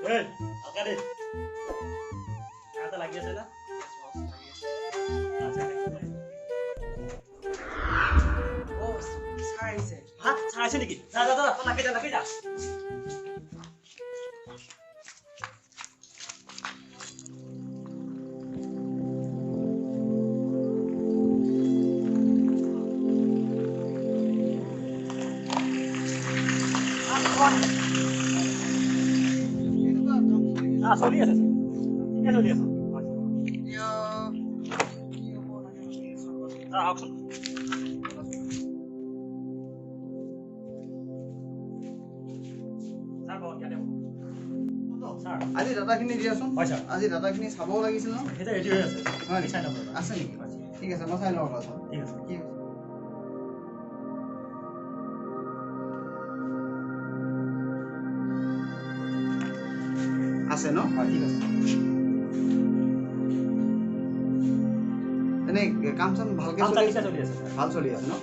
এই আকা দে এটা লাগি আছে না আচ্ছা ও ছাইছে হাত ছাইছে নেকি যা যা যা লাগি যা চলি আছে ঠিকে চলি আছে আহকচোন আজি ডাটাখিনি দিয়াচোন হয় ছাৰ আজি ডাটাখিনি চাবও লাগিছিল ন এতিয়া ৰেডি হৈ আছে হয় চাই ল'ব আছে নেকি ঠিক আছে মই চাই লওঁ বাৰু ঠিক আছে ঠিক আছে আছে ন হয় ঠিক আছে এনে কাম চাম ভালকে কাম চলি চলি আছে ভাল চলি আছে ন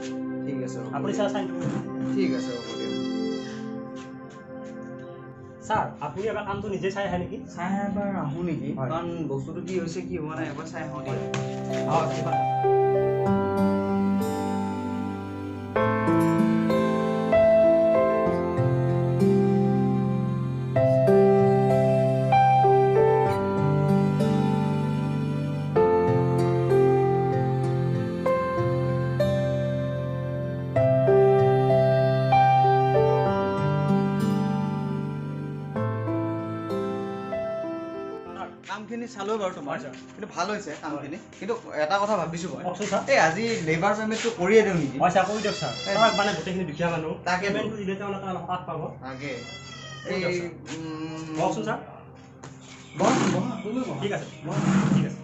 ঠিক আছে আপুনি ছাৰ চাইন কৰিব ঠিক আছে হ'ব দিয়ক ছাৰ আপুনি এবাৰ কামটো নিজে চাই আহে নেকি চাই এবাৰ আহোঁ নেকি হয়। কাৰণ বস্তুটো কি হৈছে কি হোৱা নাই এবাৰ চাই আহোঁ দেই কামখিনি চালো বাৰু তোমাৰ কিন্তু ভাল হৈছে কামখিনি কিন্তু এটা কথা ভাবিছোঁ মই কওকচোন ছাৰ এই আজি লেবাৰ পেমেণ্টটো কৰিয়ে দিওঁ নেকি হয় ছাৰ কৰি দিয়ক ছাৰ আমাক মানে গোটেইখিনি দুখীয়া মানুহ তাকে পেমেণ্টটো দিলে তেওঁলোকে অলপ সকাহ পাব তাকে এই এই কওকচোন ছাৰ বহা বহা তুমি বহা ঠিক আছে ঠিক আছে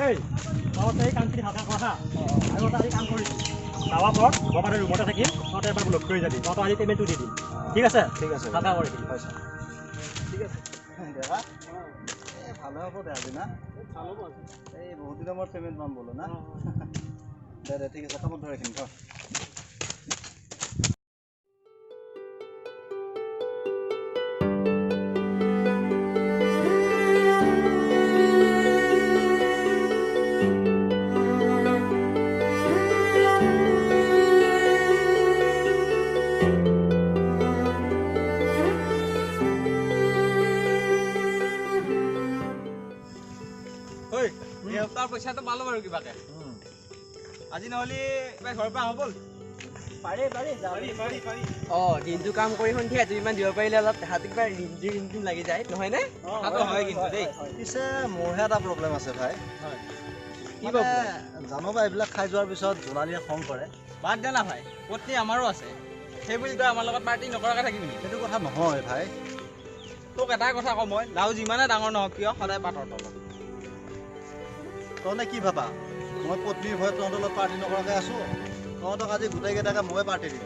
এই তহঁতে এই কামখিনি ভালকৈ কৰা হা আৰু তই আজি কাম কৰিবি যাৱাৰ পৰত বাবাৰে ৰুমতে থাকিম তহঁতে এবাৰ লগ কৰি যাবি তহঁতৰ আজি পে'মেণ্টটো দি দিম ঠিক আছে ভালকৈ কৰি দিম হয় ছাৰ ঠিক আছে দেৱা এই ভালে হ'ব দে আজি না ভাল হ'ব আজি এই বহুত দিনৰ মূৰত পে'মেণ্ট পাম বোলো না দে দে ঠিক আছে কামত ধৰ এইখিনি থ তাৰ পইচাটো পালো বাৰু কিবাকে আজি নহ'লে কিবা ঘৰৰ পৰা আহো ব'ল পাৰি দিনটো কাম কৰি সন্ধিয়া তুমি ইমান দিব পাৰিলে অলপ হাত কিবা ৰিমজিম লাগি যায় নহয়নে হয় কিন্তু দেই পিছে মোৰহে এটা প্ৰব্লেম আছে ভাই কি প্ৰব্লেম জানো বা এইবিলাক খাই যোৱাৰ পিছত জোনালীয়ে খং কৰে বাদ দে না ভাই পত্নী আমাৰো আছে সেই বুলি তই আমাৰ লগত পাৰ্টি নকৰাকৈ থাকিবি নেকি সেইটো কথা নহয় ভাই তোক এটাই কথা কওঁ মই লাও যিমানে ডাঙৰ নহওক কিয় সদায় পাতৰ তলত তহঁতে কি ভাবা মই পত্নীৰ ভয়ত তহঁতৰ লগত পাৰ্টি নকৰাকৈ আছোঁ তহঁতক আজি গোটেইকেইটাকে মই পাৰ্টি দিম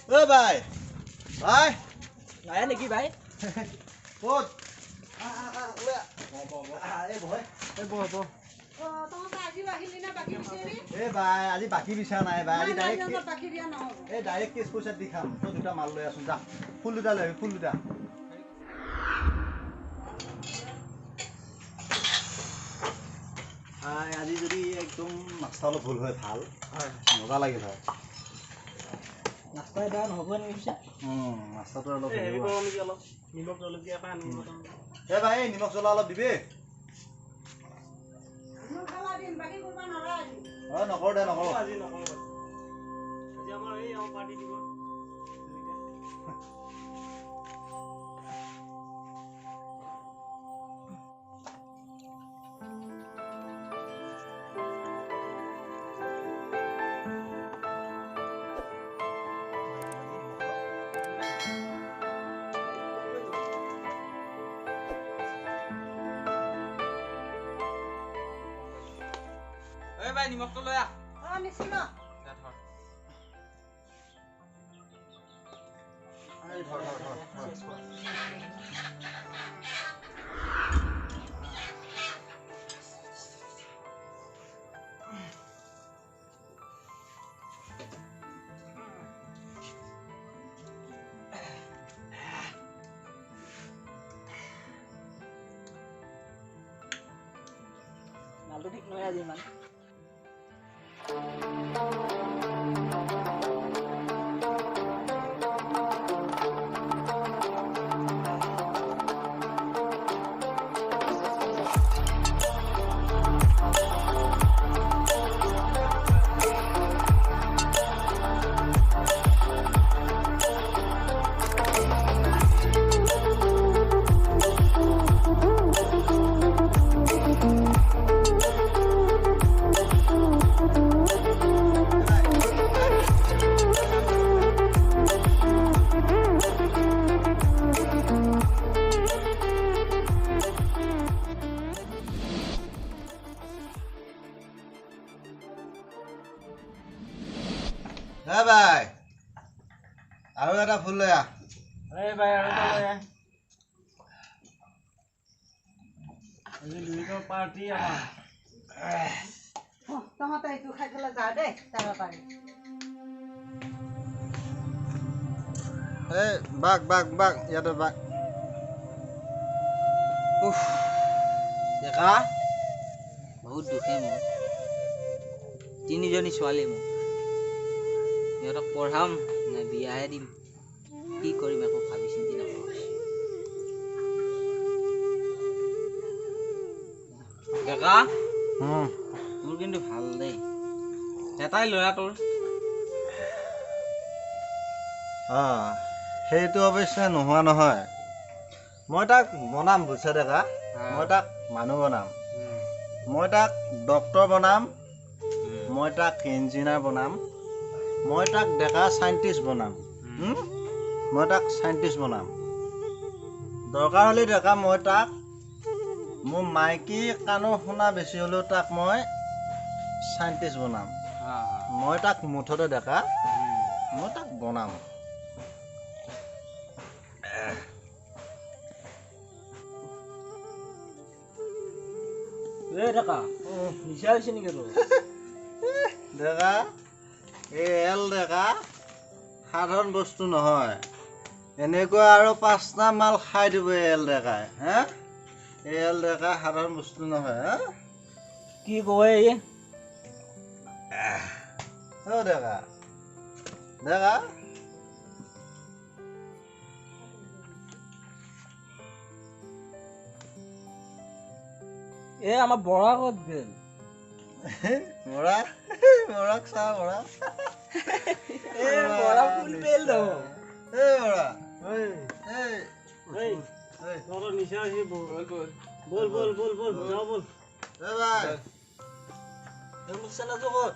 ঐ ভাই ভাই নাই নেকি ভাই ক'ত এই বাই আজি বাকী বিচৰা নাই বাই আজি ডাইৰেক্ট কেছ পইচাত দি খাম তই দুটা মাল লৈ আছো যা ফুল দুটা লৈ আহিবি ফুল দুটা আজি যদি একদম নাস্তা অলপ ভুল হয় ভাল মজা লাগিল হয় নাস্তা এটা নহ'ব নেকি নাস্তাটো অলপ নিমখ জলকীয়া এটা আনিব এই ভাই নিমখ জ্বলা অলপ দিবি নকৰো দে নকৰো আজি নকৰোঁ আজি আমাৰ এই পাৰ্টি দিব ভাই নিমখটো লৈ আহ নিশ্চিত মালটো ঠিক নহয় আজি ইমান হে ভাই আৰু এটা ফুল লৈ আহ এই ভাই আৰু এটা লৈ আহ। আজি দুইটা পাৰ্টি আমাৰ তহঁতে এইটো খাই পেলাই যা দেই তাড়াতাড়ি এই বাঘ বাঘ বাঘ ইয়াতে বাঘ ডেকা বহুত দুখে মোৰ তিনিজনী ছোৱালী মোৰ সিহঁতক পঢ়াম নে বিয়াহে দিম কি কৰিম একো ভাবি চিন্তি নাপাওঁ ডেকা তোৰ কিন্তু ভাল দেই এটাই ল'ৰা তোৰ সেইটো অৱশ্যে নোহোৱা নহয় মই তাক বনাম বুজিছা ডেকা মই তাক মানুহ বনাম মই তাক ডক্তৰ বনাম মই তাক ইঞ্জিনিয়াৰ বনাম মই তাক ডেকা চাইণ্টিষ্ট বনাম মই তাক চাইণ্টিষ্ট বনাম দৰকাৰ হ'লে ডেকা মই তাক মোৰ মাইকী কাণৰ শুনা বেছি হ'লেও তাক মই চাইণ্টিষ্ট বনাম মই তাক মুঠতে ডেকা মই তাক বনাম ডেকা নিচা হৈছে নেকি তোৰ ডেকা এই এল ডেকা সাধাৰণ বস্তু নহয় এনেকুৱা আৰু 5টা মাল খাই দিব এই এল ডেকাই হে এই এল ডেকা সাধাৰণ বস্তু নহয় হা কি কয় ডেকা ডেকা আমাৰ বৰা ক'ত গ'ল মৰা মৰাক চা মৰা বৰা ফুল পেল দো এই মৰা এই তহঁতৰ নিচা হৈছে বল বল বল বল বল যাওঁ বল এই ভাই এই মোক চেনাটো ক'ত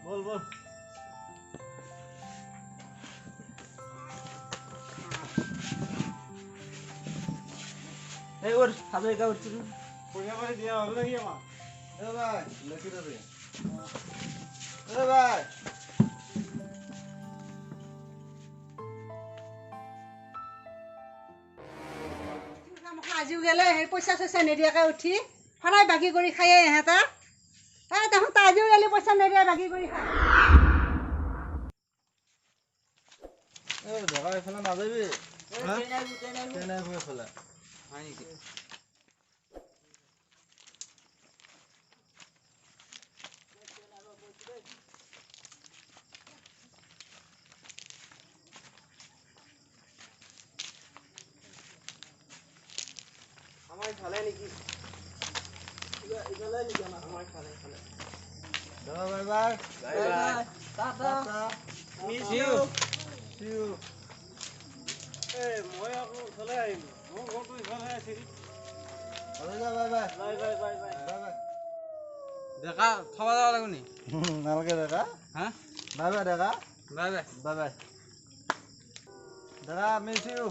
বল বল এই ওর হাজৰিকা উঠিছিল পইচা পাতি দিয়া হ'ল নেকি আমাৰ এই ভাই লেখি দিবি এই ভাই আজিও গেলে সেই পইচা চইচা নিদিয়াকে উঠি সদায় বাকী কৰি খায়ে ইহঁতে তহঁতে আজিও গেলি পইচা নিদিয়া বাকী কৰি খায় এই ডেকা এইফালে নাযাবি এইফালে হয় নেকি আমাৰ ইফালে নেকি ইফালে নেকি আমাৰ ইফালে ইফালে ডেকা bye bye bye bye tata miss See you you. See you. এই মই আকৌ ইফালে আহিম মোৰ ঘৰটো ইফালে আছে হ'ব যা বাই bye bye bye bye bye bye বাই ডেকা থব যাব লাগিব নি নালাগে ডেকা হা bye bye Deka bye bye bye by Deka miss you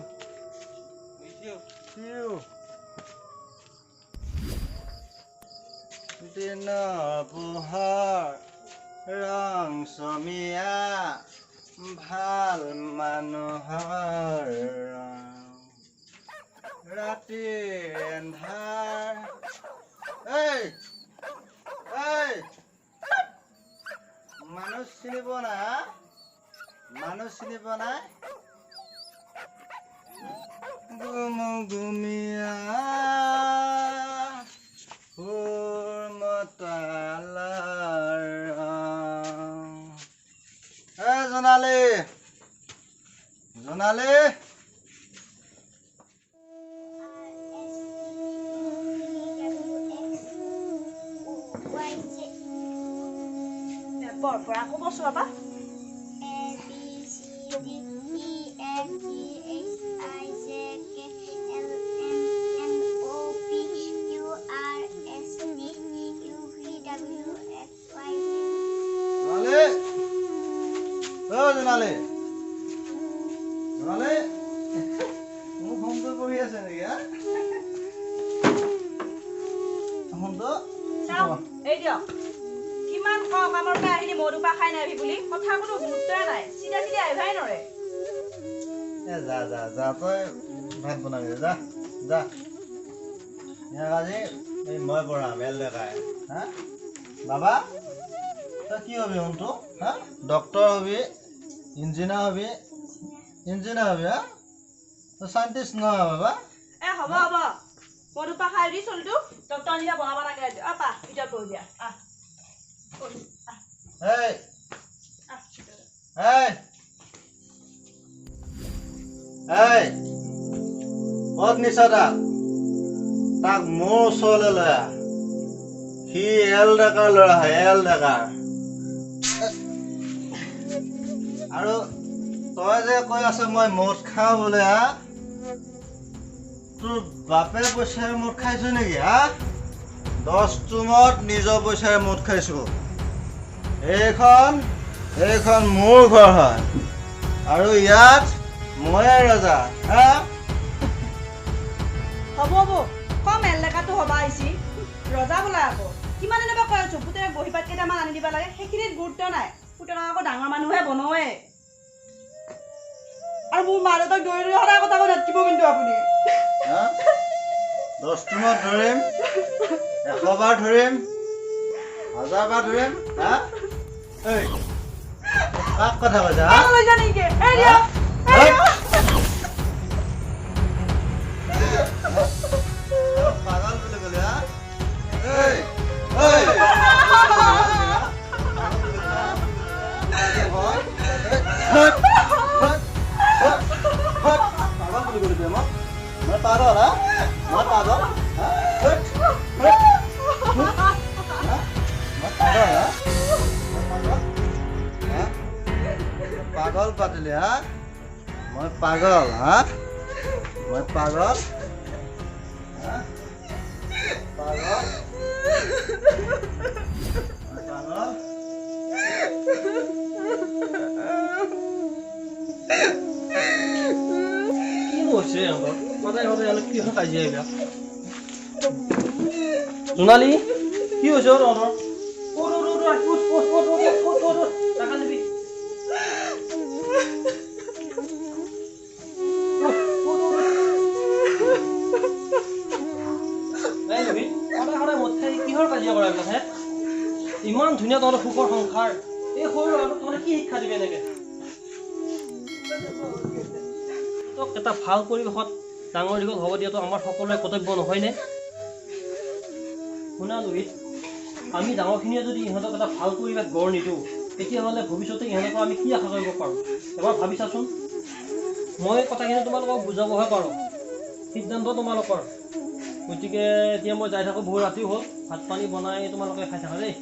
See you. দিনৰ পোহৰ ৰং চমিয়া ভাল মানুহৰ ৰং ৰাতিৰ এন্ধাৰ এই এই মানুহ চিনি পোৱা নাই হা মানুহ চিনি পোৱা নাই গুমগুমীয়া জোনালী পৰা ক'ব চোৱা জোনালী জোনালী মোৰ ফোনটো পঢ়ি আছে নেকি ফোনটো এই দিয়ক কিমান কওঁ কামৰ পৰা আহিলি মধুপা খাই নাহিবি বুলি কথা কোনো গুৰুত্বই নাই চিধা চিধা আহিবাই নৰে যা যা যা তই ভাত বনাবি যা যা ইয়াক আজি এই মই পঢ়াম এল দেখাই হা বাবা তই কি হবি শুনটো হা ডক্টৰ হবি ইঞ্জিনিয়াৰ হবি হা তই চাইণ্টিষ্ট নহয় বাবা হ'ব মধুপা খাই দি চলটো ডক্টৰ নিচিনা বনাব লাগে পা ভিতৰত বহি দিয়া এই এই এই ক'ত নিছ তাক মোৰ ওচৰলৈ লৈ আহ সি এল ডেকাৰ ল'ৰা হয় এল ডেকাৰ আৰু তই যে কৈ আছ মই মদ খাওঁ বোলে হা তোৰ বাপে পইচাৰে মদ খাইছ নেকি হা 10 টুমত নিজৰ পইচাৰে মদ খাইছো এইখন মোৰ ঘৰ হয় আৰু ইয়াত ময়ে ৰজা হা হ'ব কম এলেকাটো হ'বা আহিছি ৰজা বোলা আকৌ কিমান এনেবা কৈ আছো পুতেৰে বহি পাত কেইটামান আনি দিব লাগে সেইখিনিত গুৰুত্ব নাই পুতেৰক আকৌ ডাঙৰ মানুহে বনোৱে আৰু মোৰ মা দেউতাক দৌৰি দৌৰি সদায় কথা কৈ নাথাকিব কিন্তু আপুনি 10 টুমত ধৰিম 100 বাৰ ধৰিম 1000 বাৰ ধৰিম হা এই কাক কথা কৈছা হা লৈ যা নেকি এই দিয়ক পাগল বুলি ক'লে হা এই পাগল বুলি ক'লে মই পাগল হা মই পাগল পাগল পাতিলি হা মই পাগল হা মই পাগল পাগল কি হৈছে সদায় সদায় কি কাজিয়া এইবিলাক জোনালী কি হৈছে টাকা নিবি কিহৰ কাজিয়া কৰা কথা ইমান ধুনীয়া তহঁতৰ সুখৰ সংসাৰ এই সৰু ল'ৰাটোক তহঁতে কি শিক্ষা দিবি এনেকে তোক এটা ভাল পৰিৱেশত ডাঙৰ দীঘল হ'ব দিয়াটো আমাৰ সকলোৰে কৰ্তব্য নহয়নে শুনা লোহিত আমি ডাঙৰখিনিয়ে যদি ইহঁতক এটা ভাল পৰিৱেশ গঢ় নিদিওঁ তেতিয়াহ'লে ভৱিষ্যতে ইহঁতৰ পৰা আমি কি আশা কৰিব পাৰোঁ এবাৰ ভাবি চাচোন মই কথাখিনি তোমালোকক বুজাবহে পাৰোঁ সিদ্ধান্ত তোমালোকৰ গতিকে এতিয়া মই যাই থাকোঁ বহুত ৰাতি হ'ল ভাত পানী বনাই তোমালোকে খাই থাকা দেই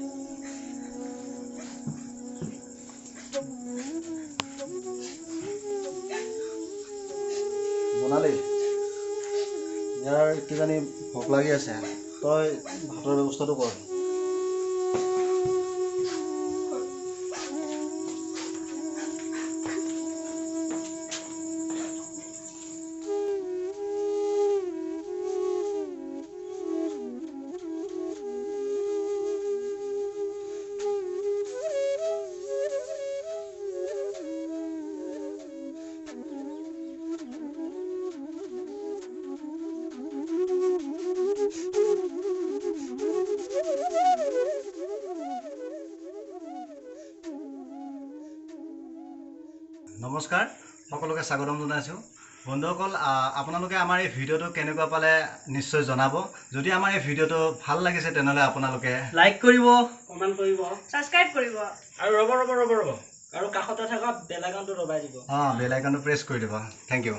জোনালী ইয়াৰ কিজানি ভোক লাগি আছে তই ভাতৰ ব্যৱস্থাটো কৰ নমস্কাৰ সকলোকে স্বাগতম জনাইছোঁ বন্ধুসকল আপোনালোকে আমাৰ এই ভিডিঅ'টো কেনেকুৱা পালে নিশ্চয় জনাব যদি আমাৰ এই ভিডিঅ'টো ভাল লাগিছে তেনেহ'লে আপোনালোকে লাইক কৰিব কমেণ্ট কৰিব ছাবস্ক্ৰাইব কৰিব আৰু ৰ'ব আৰু কাষতে থকা বেল আইকনটো দবাই দিব বেল আইকনটো প্ৰেছ কৰি দিব থেংক ইউ